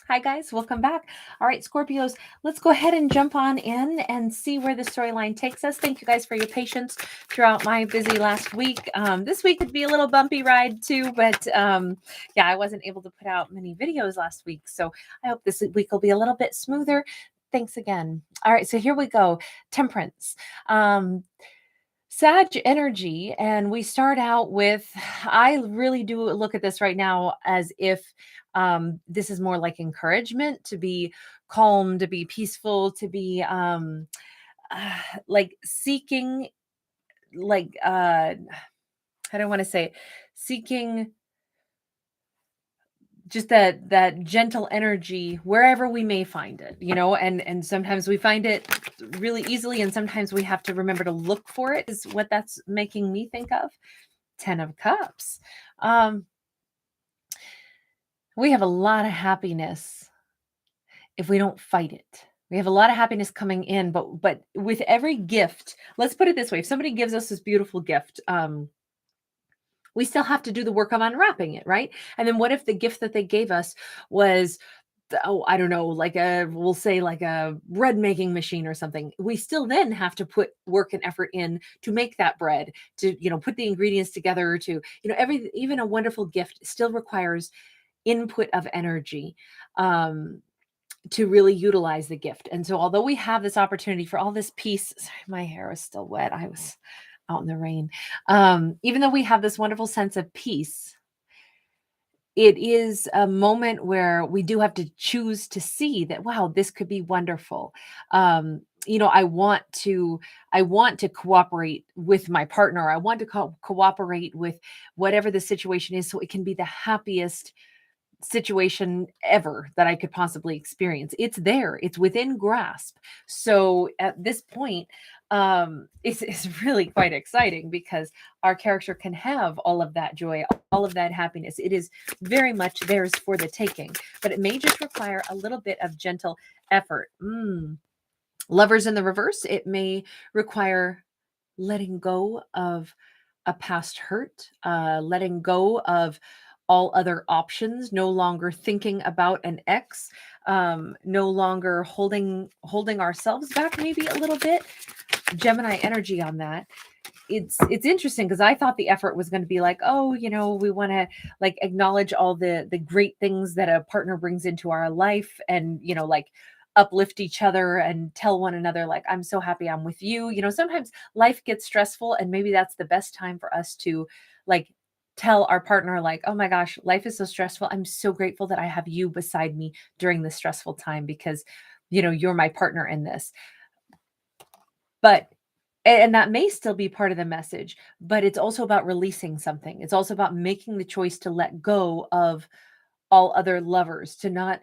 Hi guys, welcome back. All right, Scorpios, let's go ahead and jump on in and see where the storyline takes us. Thank you guys for your patience throughout my busy last week. This week could be a little bumpy ride too, but yeah, I wasn't able to put out many videos last week. So I hope this week will be a little bit smoother. Thanks again. All right, so here we go. Temperance. Sag energy, and we start out with, I really do look at this right now as if this is more like encouragement to be calm, to be peaceful, to be like seeking, like how do I want to say it? Seeking just that gentle energy wherever we may find it, and sometimes we find it really easily, and sometimes we have to remember to look for it, is what that's making me think of. 10 of Cups. We have a lot of happiness if we don't fight it. We have a lot of happiness coming in, but with every gift, let's put it this way: if somebody gives us this beautiful gift, we still have to do the work of unwrapping it, right? And then what if the gift that they gave us was, oh, I don't know, like we'll say like a bread making machine or something. We still then have to put work and effort in to make that bread, to, put the ingredients together, to, even a wonderful gift still requires input of energy. To really utilize the gift. And so although we have this opportunity for all this peace, sorry, my hair is still wet. I was out in the rain. Even though we have this wonderful sense of peace, it is a moment where we do have to choose to see that, wow, this could be wonderful. I want to cooperate with my partner. I want to cooperate with whatever the situation is, so it can be the happiest situation ever that I could possibly experience. It's there, it's within grasp. So at this point, it's really quite exciting because our character can have all of that joy, all of that happiness. It is very much theirs for the taking, but it may just require a little bit of gentle effort. Lovers in the reverse, it may require letting go of a past hurt, letting go of all other options, no longer thinking about an ex, no longer holding ourselves back maybe a little bit. Gemini energy on that. It's interesting because I thought the effort was going to be like, oh, we want to like acknowledge all the great things that a partner brings into our life, and like uplift each other and tell one another, like, I'm so happy I'm with you. Sometimes life gets stressful, and maybe that's the best time for us to like tell our partner, like, oh my gosh, life is so stressful. I'm so grateful that I have you beside me during this stressful time, because you're my partner in this. But and that may still be part of the message, but it's also about releasing something. It's also about making the choice to let go of all other lovers, to not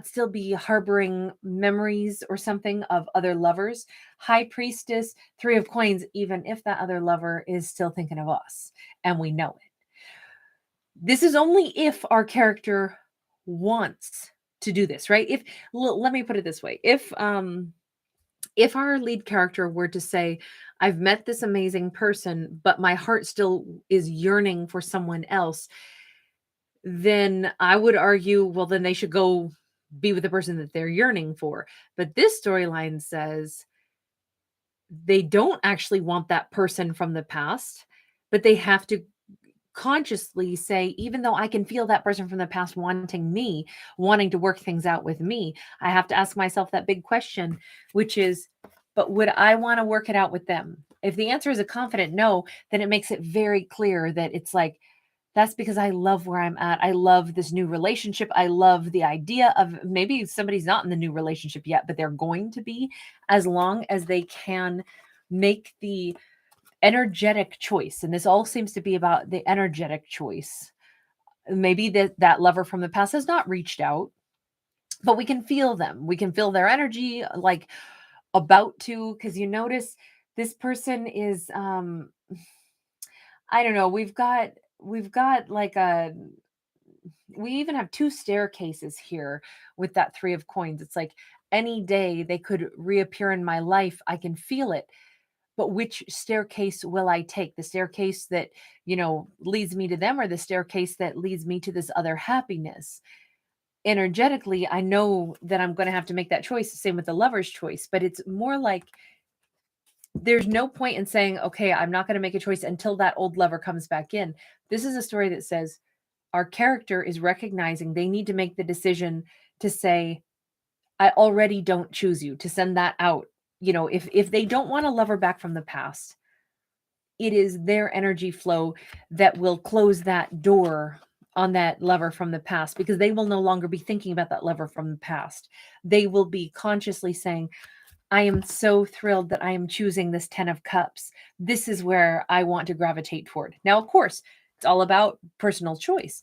still be harboring memories or something of other lovers. High Priestess, 3 of Coins, even if that other lover is still thinking of us and we know it. This is only if our character wants to do this, right? Let me put it this way. If our lead character were to say, I've met this amazing person, but my heart still is yearning for someone else, then I would argue, well, then they should go be with the person that they're yearning for. But this storyline says they don't actually want that person from the past, but they have to consciously say, even though I can feel that person from the past wanting me, wanting to work things out with me, I have to ask myself that big question, which is, but would I want to work it out with them? If the answer is a confident no, then it makes it very clear that it's like, that's because I love where I'm at. I love this new relationship. I love the idea of, maybe somebody's not in the new relationship yet, but they're going to be, as long as they can make the energetic choice. And this all seems to be about the energetic choice. Maybe that lover from the past has not reached out, but we can feel them. We can feel their energy, like about to, because you notice this person is, I don't know, we've got like we even have 2 staircases here with that 3 of Coins. It's like any day they could reappear in my life. I can feel it. But which staircase will I take? The staircase that, leads me to them, or the staircase that leads me to this other happiness? energetically, I know that I'm going to have to make that choice. The same with the lover's choice, but it's more like there's no point in saying, okay, I'm not going to make a choice until that old lover comes back in. This is a story that says our character is recognizing they need to make the decision to say, I already don't choose you, to send that out. You know, if they don't want a lover back from the past, it is their energy flow that will close that door on that lover from the past, because they will no longer be thinking about that lover from the past. They will be consciously saying, I am so thrilled that I am choosing this 10 of Cups. This is where I want to gravitate toward. Now, of course, it's all about personal choice.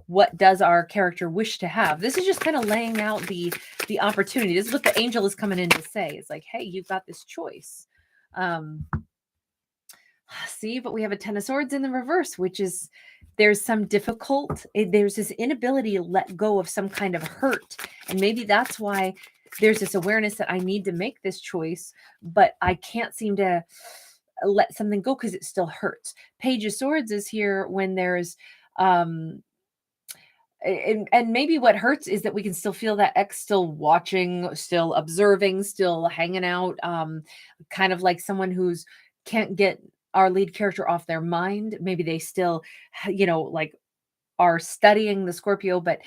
What does our character wish to have? This is just kind of laying out the opportunity. This is what the angel is coming in to say. It's like, hey, you've got this choice. See, but we have a 10 of Swords in the reverse, which is there's some there's this inability to let go of some kind of hurt. And maybe that's why there's this awareness that I need to make this choice, but I can't seem to let something go because it still hurts. Page of Swords is here when there's, and maybe what hurts is that we can still feel that ex still watching, still observing, still hanging out, kind of like someone who's can't get our lead character off their mind. Maybe they still, like are studying the Scorpio, but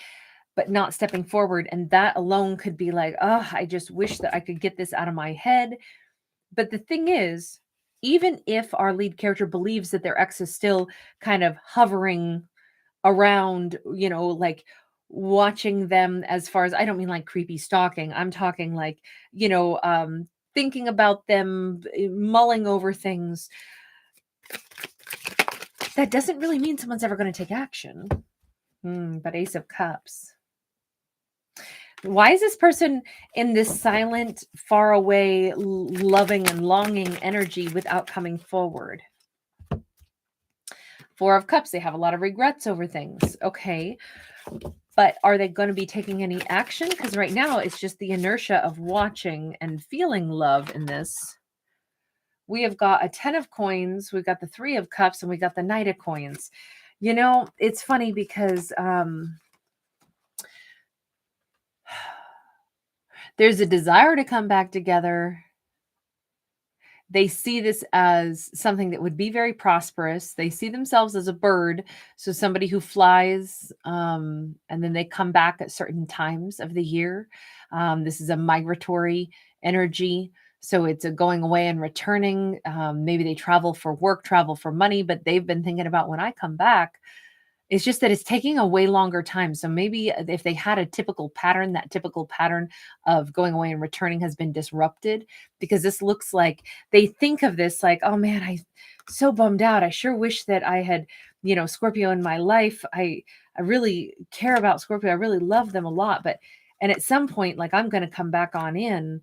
not stepping forward. And that alone could be like, oh, I just wish that I could get this out of my head. But the thing is, even if our lead character believes that their ex is still kind of hovering around, like watching them, as far as, I don't mean like creepy stalking. I'm talking like, thinking about them, mulling over things. That doesn't really mean someone's ever going to take action. But Ace of Cups. Why is this person in this silent, far away, loving and longing energy without coming forward? Four of Cups, they have a lot of regrets over things. Okay. But are they going to be taking any action? Because right now it's just the inertia of watching and feeling love in this. We have got a 10 of Coins, we've got the 3 of Cups, and we got the Knight of Coins. It's funny because there's a desire to come back together. They see this as something that would be very prosperous. They see themselves as a bird, so somebody who flies, and then they come back at certain times of the year. This is a migratory energy. So it's a going away and returning. Maybe they travel for work, travel for money, but they've been thinking about when I come back. It's just that it's taking a way longer time. So maybe if they had a typical pattern, that typical pattern of going away and returning has been disrupted, because this looks like they think of this like, oh man, I'm so bummed out. I sure wish that I had, Scorpio in my life. I really care about Scorpio. I really love them a lot. And at some point, like, I'm going to come back on in.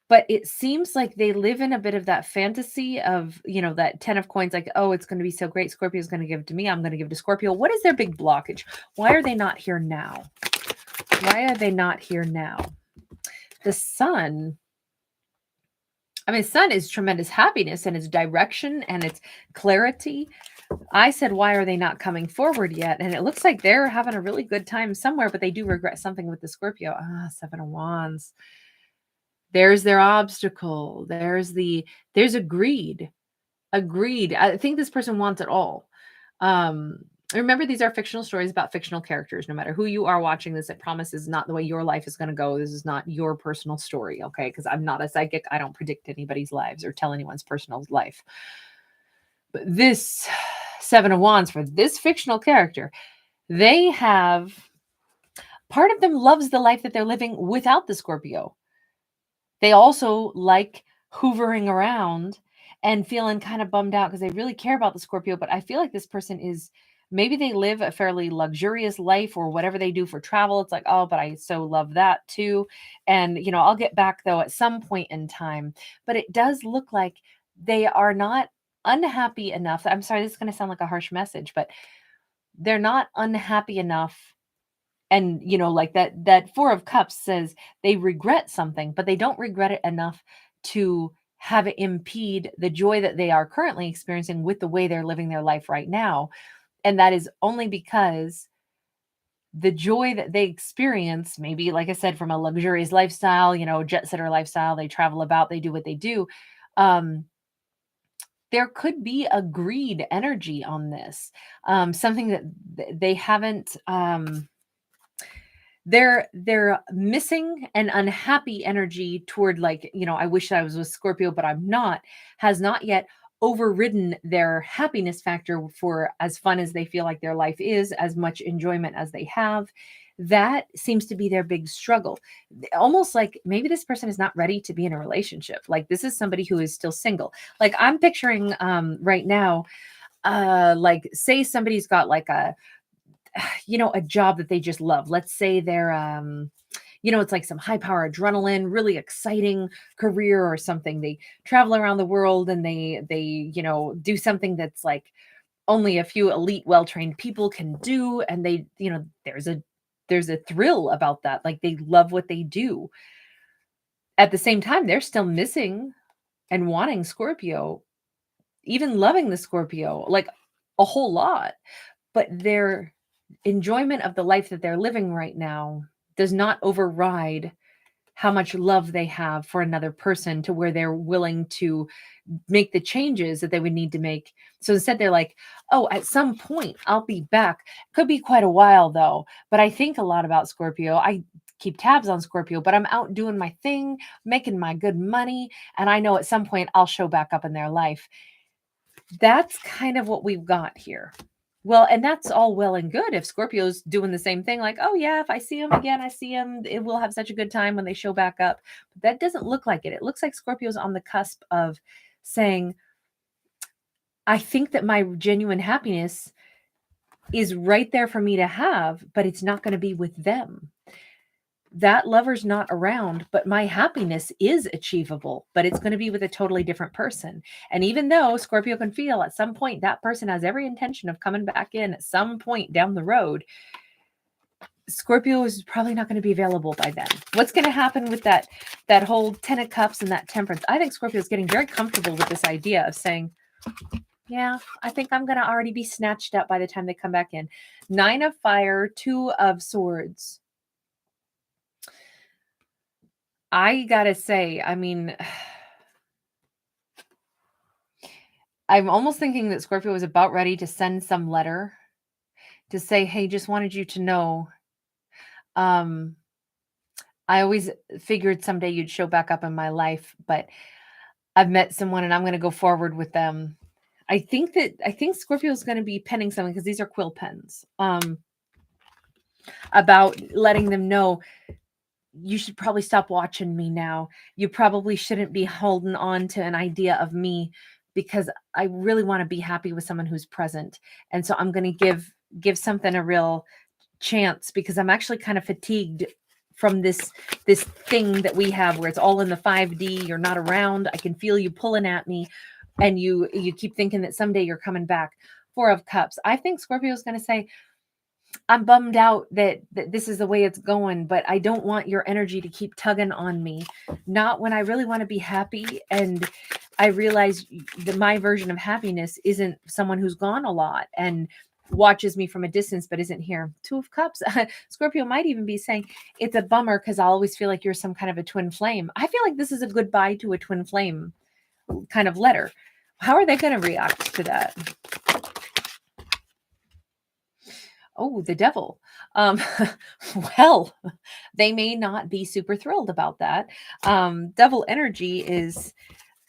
But it seems like they live in a bit of that fantasy of, that 10 of Coins, like, oh, it's going to be so great. Scorpio is going to give to me. I'm going to give to Scorpio. What is their big blockage? Why are they not here now? Why are they not here now? The Sun. I mean, Sun is tremendous happiness and its direction and its clarity. I said, why are they not coming forward yet? And it looks like they're having a really good time somewhere, but they do regret something with the Scorpio. 7 of Wands. There's their obstacle. There's greed. I think this person wants it all. Remember, these are fictional stories about fictional characters. No matter who you are watching this, it promises not the way your life is going to go. This is not your personal story, okay? Because I'm not a psychic. I don't predict anybody's lives or tell anyone's personal life. But this 7 of Wands, for this fictional character, they have, part of them loves the life that they're living without the Scorpio. They also like hoovering around and feeling kind of bummed out because they really care about the Scorpio. But I feel like this person is, maybe they live a fairly luxurious life or whatever they do for travel. It's like, oh, but I so love that too. And, I'll get back though at some point in time. But it does look like they are not unhappy enough. I'm sorry, this is going to sound like a harsh message, but they're not unhappy enough. And, like that 4 of Cups says they regret something, but they don't regret it enough to have it impede the joy that they are currently experiencing with the way they're living their life right now. And that is only because the joy that they experience, maybe, like I said, from a luxurious lifestyle, jet setter lifestyle, they travel about, they do what they do. Um, there could be a greed energy on this, something that they haven't. They're missing an unhappy energy toward, like, I wish I was with Scorpio, but I'm not, has not yet overridden their happiness factor for as fun as they feel like their life is, as much enjoyment as they have. That seems to be their big struggle. Almost like maybe this person is not ready to be in a relationship. Like, this is somebody who is still single. Like, I'm picturing right now, like, say somebody's got like a job that they just love. Let's say they're it's like some high power adrenaline, really exciting career or something. They travel around the world and they do something that's like only a few elite well-trained people can do, and there's a thrill about that. Like, they love what they do. At the same time, they're still missing and wanting Scorpio, even loving the Scorpio like a whole lot, but their enjoyment of the life that they're living right now does not override how much love they have for another person, to where they're willing to make the changes that they would need to make. So instead, they're like, oh, at some point I'll be back. Could be quite a while though, but I think a lot about Scorpio. I keep tabs on Scorpio, but I'm out doing my thing, making my good money, and I know at some point I'll show back up in their life. That's kind of what we've got here. Well, and that's all well and good if Scorpio's doing the same thing, like, oh yeah, if I see him again, I see him, it will have such a good time when they show back up. But that doesn't look like it. It looks like Scorpio's on the cusp of saying, I think that my genuine happiness is right there for me to have, but it's not going to be with them. That lover's not around, but my happiness is achievable, but it's going to be with a totally different person. And even though Scorpio can feel at some point that person has every intention of coming back in at some point down the road, Scorpio is probably not going to be available by then. What's going to happen with that whole 10 of Cups and that Temperance? I think Scorpio is getting very comfortable with this idea of saying, yeah, I think I'm going to already be snatched up by the time they come back in. 9 of Fire, 2 of Swords. I gotta say, I mean, I'm almost thinking that Scorpio was about ready to send some letter to say, hey, just wanted you to know, I always figured someday you'd show back up in my life, but I've met someone and I'm going to go forward with them. I think Scorpio is going to be penning something, because these are quill pens, about letting them know, you should probably stop watching me now. You probably shouldn't be holding on to an idea of me, because I really want to be happy with someone who's present. And so I'm going to give something a real chance, because I'm actually kind of fatigued from this thing that we have where it's all in the 5D. You're not around. I can feel you pulling at me, and you keep thinking that someday you're coming back. 4 of Cups. I think Scorpio is going to say, I'm bummed out that this is the way it's going, but I don't want your energy to keep tugging on me. Not when I really want to be happy. And I realize that my version of happiness isn't someone who's gone a lot and watches me from a distance, but isn't here. 2 of Cups. Scorpio might even be saying, it's a bummer because I always feel like you're some kind of a twin flame. I feel like this is a goodbye to a twin flame kind of letter. How are they going to react to that? Oh, the Devil. Well, they may not be super thrilled about that. Devil energy is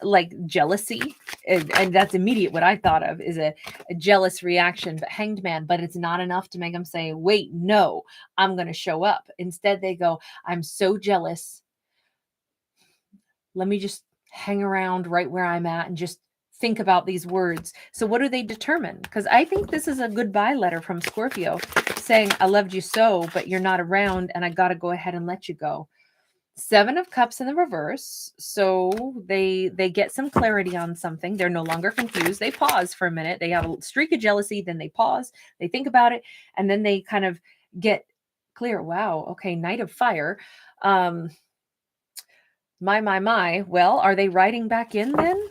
like jealousy, and that's immediate. What I thought of is a jealous reaction, but Hanged Man, but it's not enough to make them say, wait, no, I'm going to show up. Instead, they go, I'm so jealous. Let me just hang around right where I'm at and just think about these words. So what do they determine? Because I think this is a goodbye letter from Scorpio saying, I loved you so, but you're not around and I got to go ahead and let you go. 7 of Cups in the reverse. So they get some clarity on something. They're no longer confused. They pause for a minute. They have a streak of jealousy. Then they pause. They think about it. And then they kind of get clear. Wow. Okay. Knight of Fire. My. Well, are they riding back in then?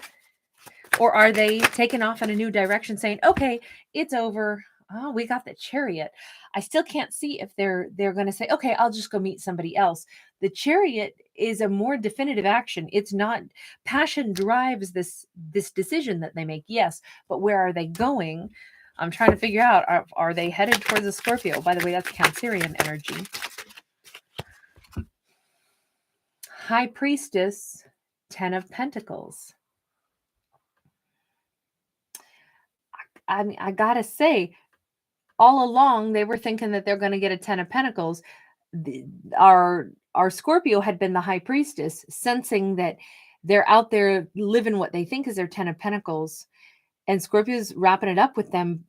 Or are they taking off in a new direction saying, okay, it's over. Oh, we got the Chariot. I still can't see if they're going to say, okay, I'll just go meet somebody else. The Chariot is a more definitive action. It's not passion drives this decision that they make. Yes, but where are they going? I'm trying to figure out, are they headed towards a Scorpio? By the way, that's Cancerian energy. High Priestess, 10 of Pentacles. I mean, I gotta say, all along they were thinking that they're going to get a 10 of Pentacles. Our Scorpio had been the High Priestess, sensing that they're out there living what they think is their 10 of Pentacles, and Scorpio's wrapping it up with them,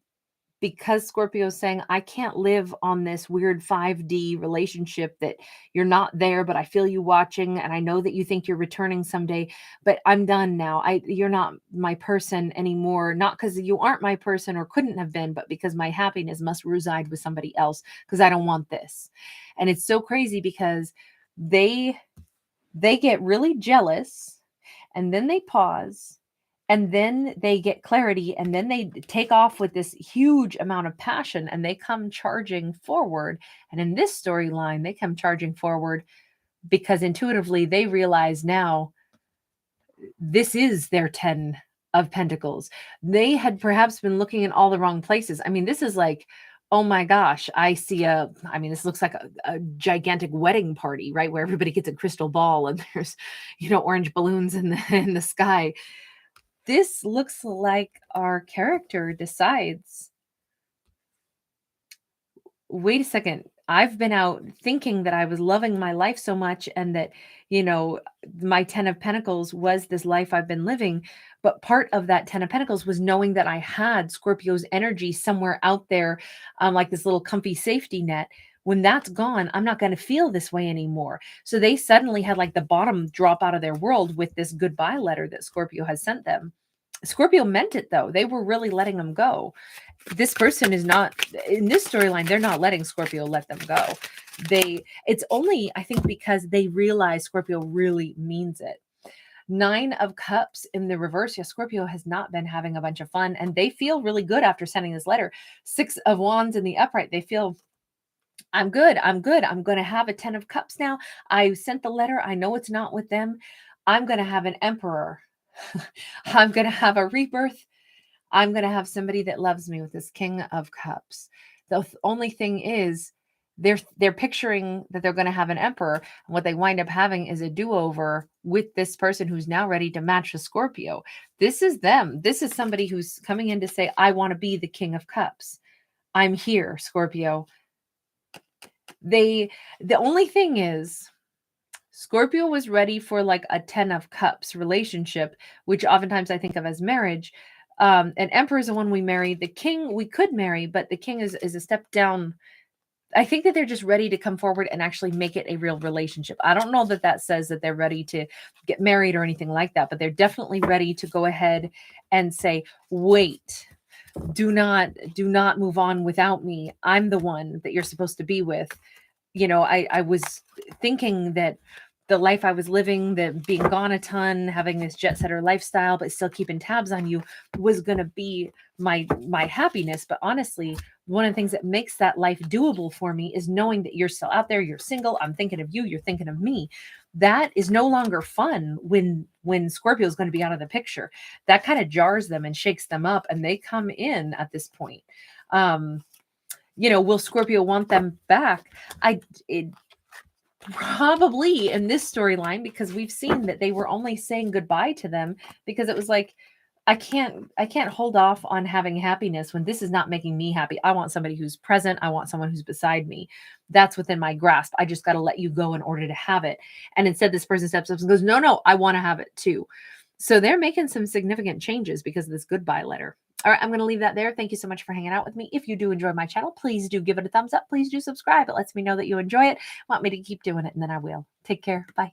because Scorpio's saying, I can't live on this weird 5D relationship that you're not there, but I feel you watching, and I know that you think you're returning someday, but I'm done now. You're not my person anymore, not because you aren't my person or couldn't have been, but because my happiness must reside with somebody else, because I don't want this. And it's so crazy because they get really jealous, and then they pause, and then they get clarity, and then they take off with this huge amount of passion, and they come charging forward. And in this storyline, they come charging forward because intuitively they realize now this is their 10 of Pentacles. They had perhaps been looking in all the wrong places. I mean, this is like, oh my gosh, this looks like a gigantic wedding party, right? Where everybody gets a crystal ball and there's, orange balloons in the sky. This looks like our character decides, wait a second, I've been out thinking that I was loving my life so much, and that, my 10 of Pentacles was this life I've been living. But part of that 10 of Pentacles was knowing that I had Scorpio's energy somewhere out there, like this little comfy safety net. When that's gone, I'm not going to feel this way anymore. So they suddenly had like the bottom drop out of their world with this goodbye letter that Scorpio has sent them. Scorpio meant it though. They were really letting them go. This person is not in this storyline. They're not letting Scorpio let them go. It's only, I think, because they realize Scorpio really means it. 9 of Cups in the reverse. Yeah, Scorpio has not been having a bunch of fun, and they feel really good after sending this letter. 6 of Wands in the upright. They feel, I'm good. I'm good. I'm going to have a 10 of Cups now. I sent the letter. I know it's not with them. I'm going to have an Emperor. I'm going to have a rebirth. I'm going to have somebody that loves me with this King of Cups. The only thing is they're picturing that they're going to have an Emperor. And what they wind up having is a do-over with this person who's now ready to match the Scorpio. This is them. This is somebody who's coming in to say, I want to be the King of Cups. I'm here, Scorpio. The only thing is, Scorpio was ready for like a 10 of Cups relationship, which oftentimes I think of as marriage. An Emperor is the one we marry. The King we could marry, but the King is a step down. I think that they're just ready to come forward and actually make it a real relationship. I don't know that that says that they're ready to get married or anything like that, but they're definitely ready to go ahead and say, wait, do not move on without me. I'm the one that you're supposed to be with. I was thinking that the life I was living, that being gone a ton, having this jet setter lifestyle, but still keeping tabs on you, was going to be my happiness. But honestly, one of the things that makes that life doable for me is knowing that you're still out there, you're single, I'm thinking of you, you're thinking of me. That is no longer fun when Scorpio is going to be out of the picture. That kind of jars them and shakes them up, and they come in at this point. Will Scorpio want them back? Probably in this storyline, because we've seen that they were only saying goodbye to them because it was like, I can't hold off on having happiness when this is not making me happy. I want somebody who's present. I want someone who's beside me. That's within my grasp. I just got to let you go in order to have it. And instead, this person steps up and goes, no, I want to have it too. So they're making some significant changes because of this goodbye letter. All right, I'm going to leave that there. Thank you so much for hanging out with me. If you do enjoy my channel, please do give it a thumbs up. Please do subscribe. It lets me know that you enjoy it. Want me to keep doing it, and then I will. Take care. Bye.